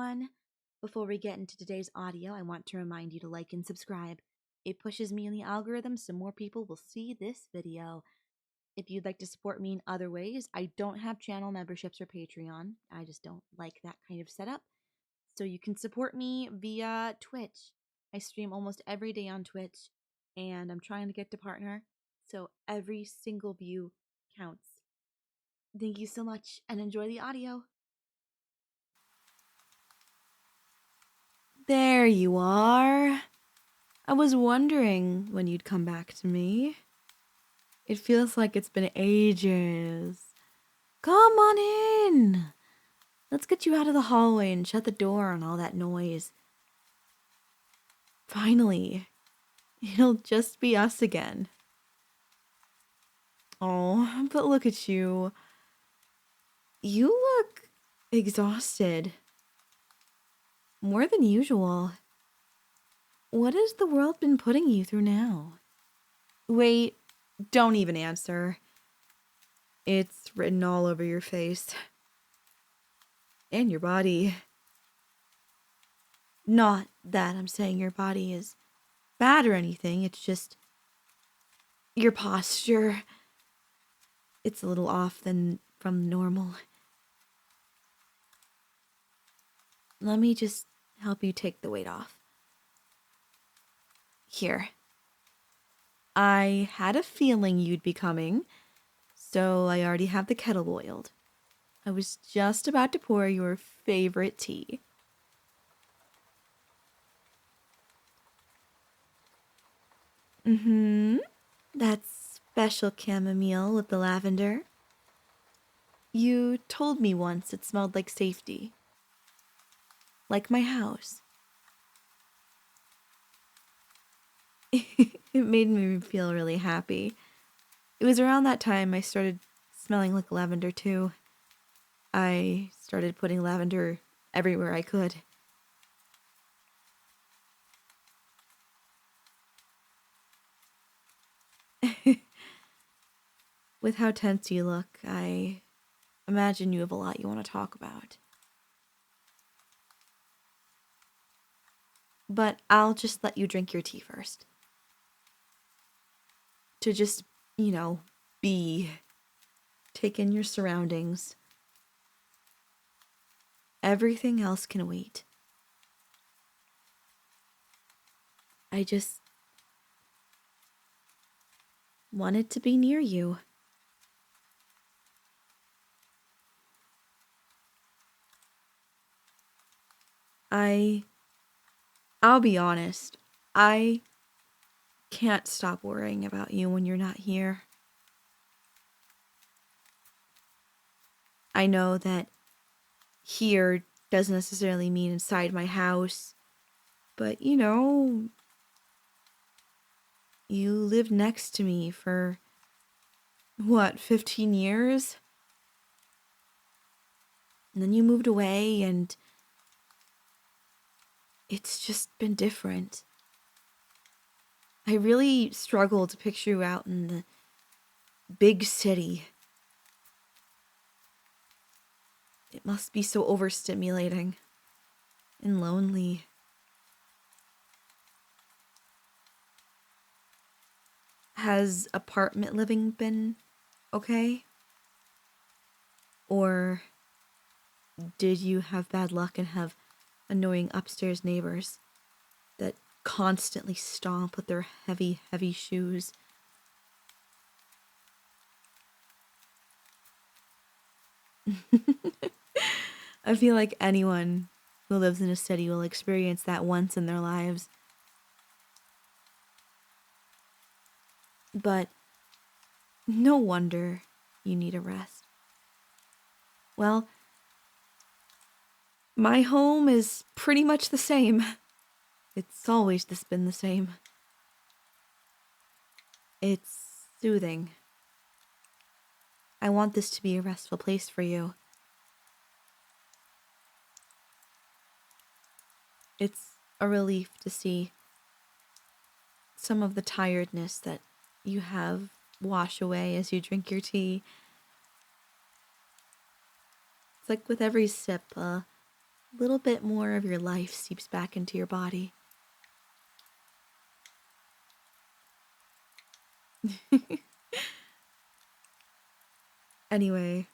everyone! Before we get into today's audio, I want to remind you to like and subscribe. It pushes me in the algorithm so more people will see this video. If you'd like to support me in other ways, I don't have channel memberships or Patreon. I just don't like that kind of setup. So you can support me via Twitch. I stream almost every day on Twitch, and I'm trying to get to partner, so every single view counts. Thank you so much, and enjoy the audio. There you are. I was wondering when you'd come back to me. It feels like it's been ages. Come on in. Let's get you out of the hallway and shut the door on all that noise. Finally, it'll just be us again. Oh, but look at you. You look exhausted. More than usual. What has the world been putting you through now? Wait, don't even answer. It's written all over your face. And your body. Not that I'm saying your body is bad or anything, it's just your posture. It's a little off from normal. Let me just help you take the weight off. Here. I had a feeling you'd be coming, so I already have the kettle boiled. I was just about to pour your favorite tea. That special chamomile with the lavender. You told me once it smelled like safety. Like my house. It made me feel really happy. It was around that time I started smelling like lavender too. I started putting lavender everywhere I could. With how tense you look, I imagine you have a lot you want to talk about. But I'll just let you drink your tea first. To just, take in your surroundings. Everything else can wait. I just wanted to be near you. I'll be honest, I can't stop worrying about you when you're not here. I know that here doesn't necessarily mean inside my house, but you lived next to me for, 15 years? And then you moved away, and it's just been different. I really struggle to picture you out in the big city. It must be so overstimulating and lonely. Has apartment living been okay? Or did you have bad luck and have annoying upstairs neighbors that constantly stomp with their heavy, heavy shoes? I feel like anyone who lives in a city will experience that once in their lives. But no wonder you need a rest. Well, my home is pretty much the same. It's always just been the same. It's soothing. I want this to be a restful place for you. It's a relief to see some of the tiredness that you have wash away as you drink your tea. It's like with every sip, a a little bit more of your life seeps back into your body. Anyway,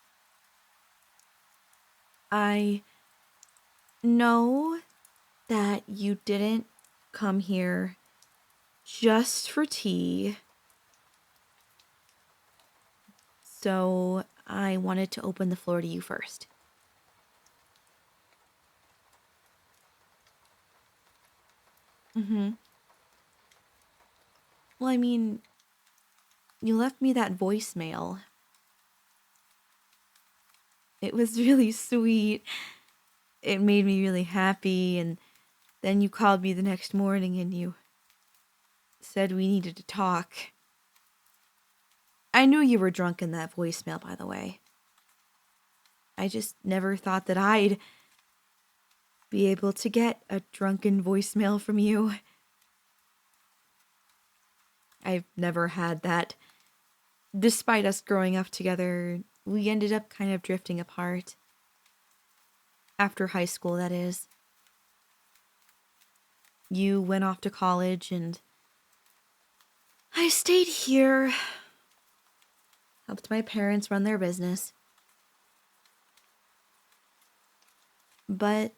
I know that you didn't come here just for tea, so I wanted to open the floor to you first. Well, I mean, you left me that voicemail. It was really sweet. It made me really happy, and then you called me the next morning and you said we needed to talk. I knew you were drunk in that voicemail, by the way. I just never thought that I'd be able to get a drunken voicemail from you. I've never had that. Despite us growing up together, we ended up kind of drifting apart. After high school, that is. You went off to college and I stayed here. Helped my parents run their business. But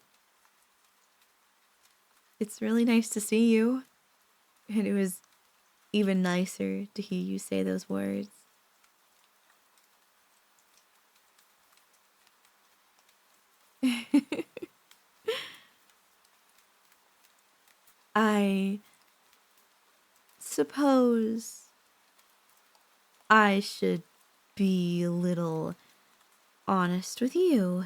it's really nice to see you. And it was even nicer to hear you say those words. I suppose I should be a little honest with you.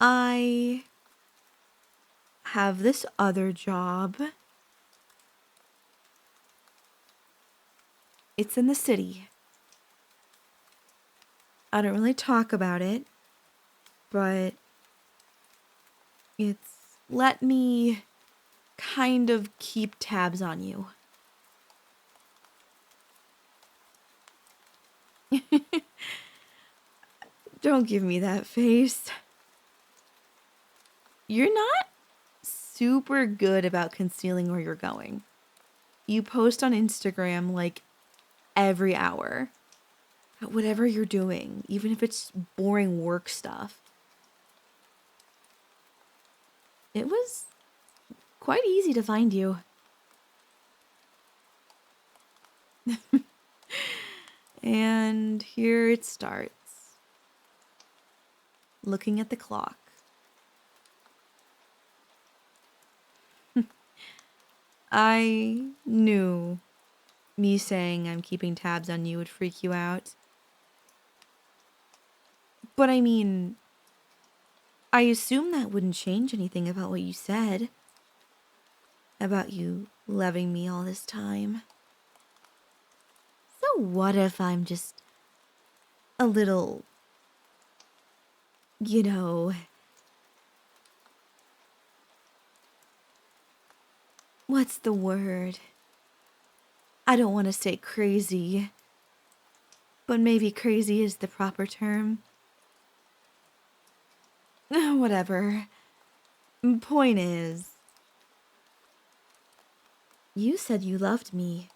I have this other job. It's in the city. I don't really talk about it, but it's let me kind of keep tabs on you. Don't give me that face. You're not super good about concealing where you're going. You post on Instagram like every hour. Whatever you're doing, even if it's boring work stuff. It was quite easy to find you. And here it starts. Looking at the clock. I knew me saying I'm keeping tabs on you would freak you out. But I mean, I assume that wouldn't change anything about what you said. About you loving me all this time. So what if I'm just a little, you know, what's the word? I don't want to say crazy, but maybe crazy is the proper term. Whatever. Point is, you said you loved me.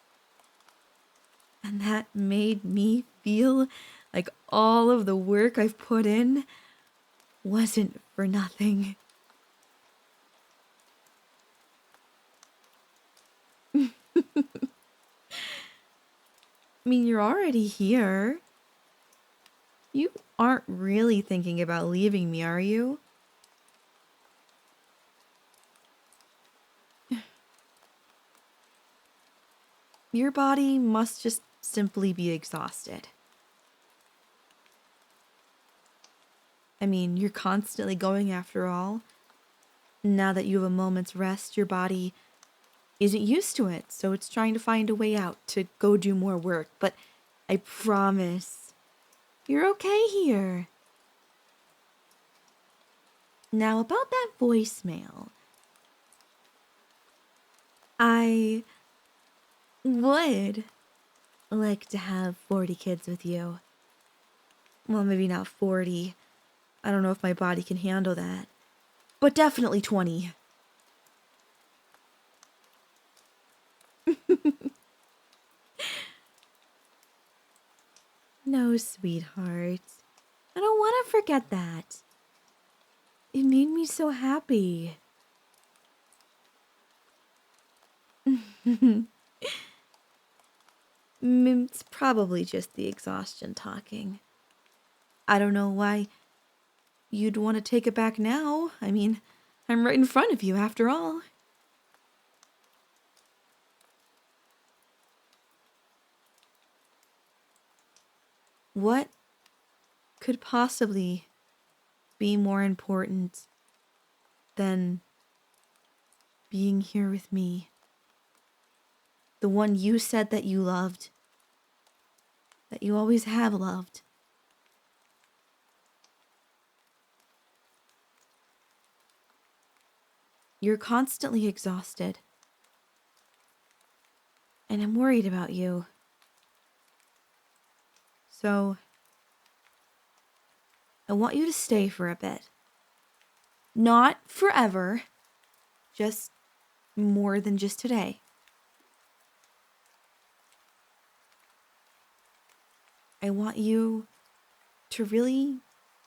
And that made me feel like all of the work I've put in wasn't for nothing. I mean, you're already here. You aren't really thinking about leaving me, are you? Your body must just simply be exhausted. I mean, you're constantly going after all. Now that you have a moment's rest, your body isn't used to it, so it's trying to find a way out to go do more work. But I promise, you're okay here. Now, about that voicemail. I would like to have 40 kids with you. Well, maybe not 40. I don't know if my body can handle that. But definitely 20. No, sweetheart. I don't want to forget that. It made me so happy. It's probably just the exhaustion talking. I don't know why you'd want to take it back now. I mean, I'm right in front of you after all. What could possibly be more important than being here with me? The one you said that you loved, that you always have loved. You're constantly exhausted, and I'm worried about you. So, I want you to stay for a bit. Not forever, just more than just today. I want you to really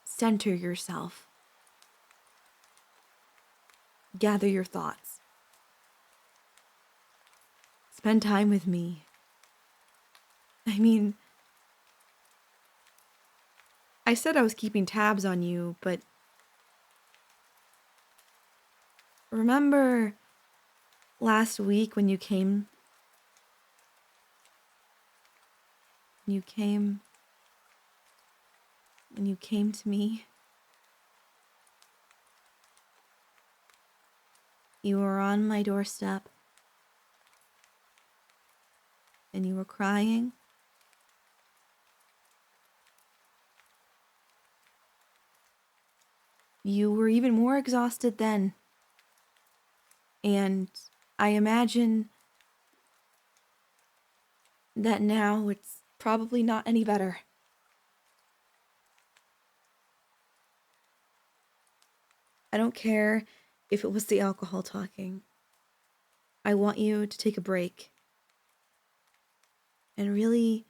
center yourself. Gather your thoughts. Spend time with me. I mean, I said I was keeping tabs on you, but remember last week when you came? When you came to me? You were on my doorstep, and you were crying. You were even more exhausted then. And I imagine that now it's probably not any better. I don't care if it was the alcohol talking. I want you to take a break and really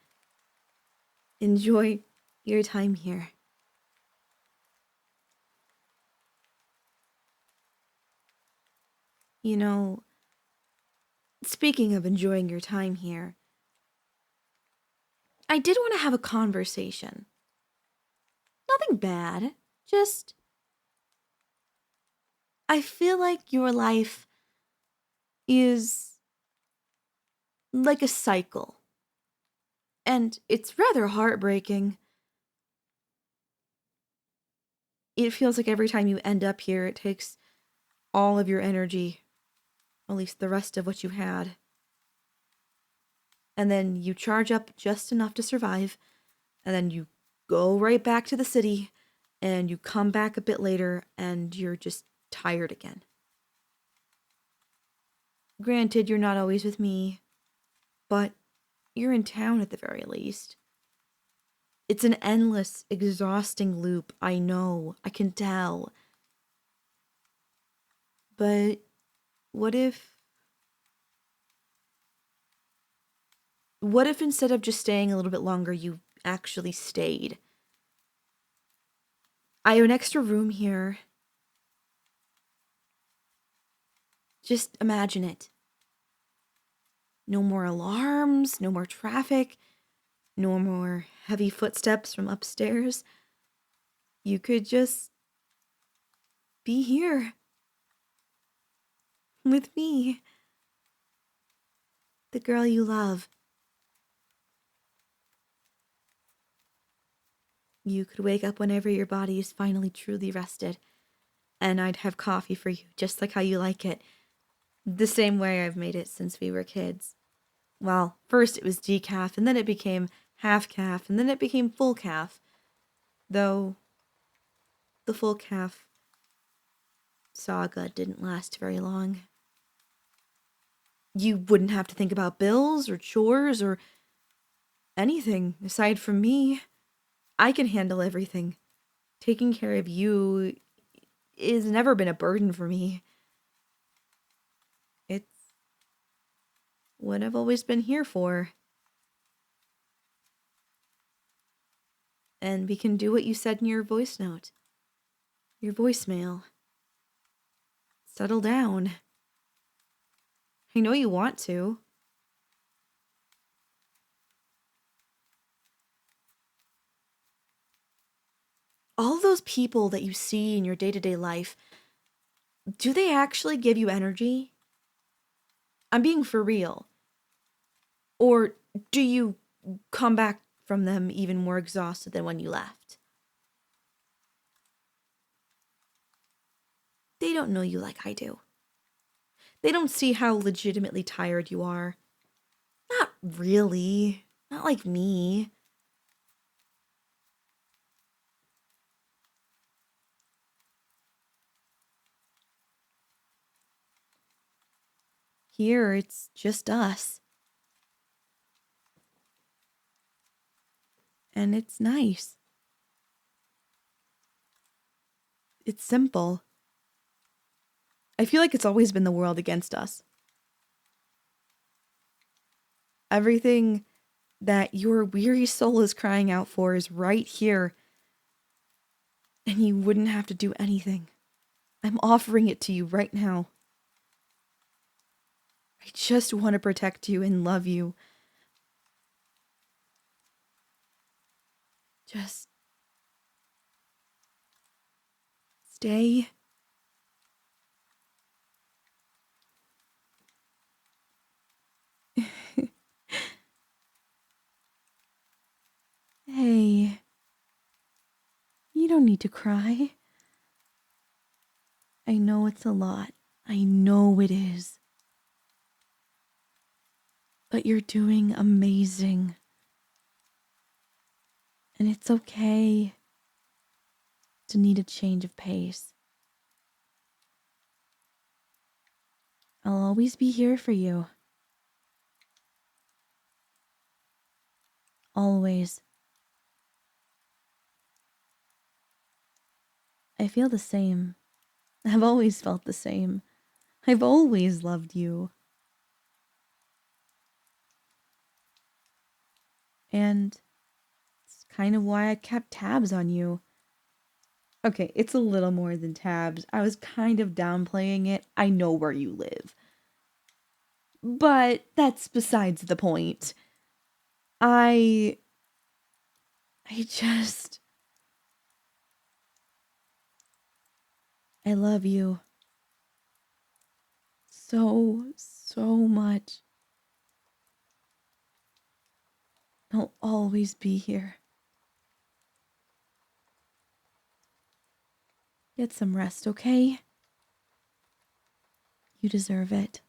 enjoy your time here. You know, speaking of enjoying your time here, I did want to have a conversation. Nothing bad, just I feel like your life is like a cycle. And it's rather heartbreaking. It feels like every time you end up here, it takes all of your energy, at least the rest of what you had. And then you charge up just enough to survive, and then you go right back to the city, and you come back a bit later, and you're just tired again. Granted, you're not always with me, but you're in town at the very least. It's an endless, exhausting loop, I know, I can tell. But what if instead of just staying a little bit longer, you actually stayed? I have an extra room here. Just imagine it. No more alarms, no more traffic, no more heavy footsteps from upstairs. You could just be here with me, the girl you love. You could wake up whenever your body is finally truly rested, and I'd have coffee for you just like how you like it, the same way I've made it since we were kids. Well, first it was decaf, and then it became half calf, and then it became full calf. Though the full calf saga didn't last very long. You wouldn't have to think about bills or chores or anything aside from me. I can handle everything. taking care of you has never been a burden for me. It's what I've always been here for. And we can do what you said in your voice note. Your voicemail. Settle down. I know you want to. All those people that you see in your day-to-day life, do they actually give you energy? I'm being for real. Or do you come back from them even more exhausted than when you left? They don't know you like I do. They don't see how legitimately tired you are. Not really. Not like me. Here, it's just us. And it's nice. It's simple. I feel like it's always been the world against us. Everything that your weary soul is crying out for is right here. And you wouldn't have to do anything. I'm offering it to you right now. I just want to protect you and love you. Just stay. Hey, you don't need to cry. I know it's a lot. I know it is. But you're doing amazing. And it's okay to need a change of pace. I'll always be here for you. Always. I feel the same. I've always felt the same. I've always loved you. And it's kind of why I kept tabs on you. Okay, it's a little more than tabs. I was kind of downplaying it. I know where you live. But that's besides the point. I just... I love you. So much. I'll always be here. Get some rest, okay? You deserve it.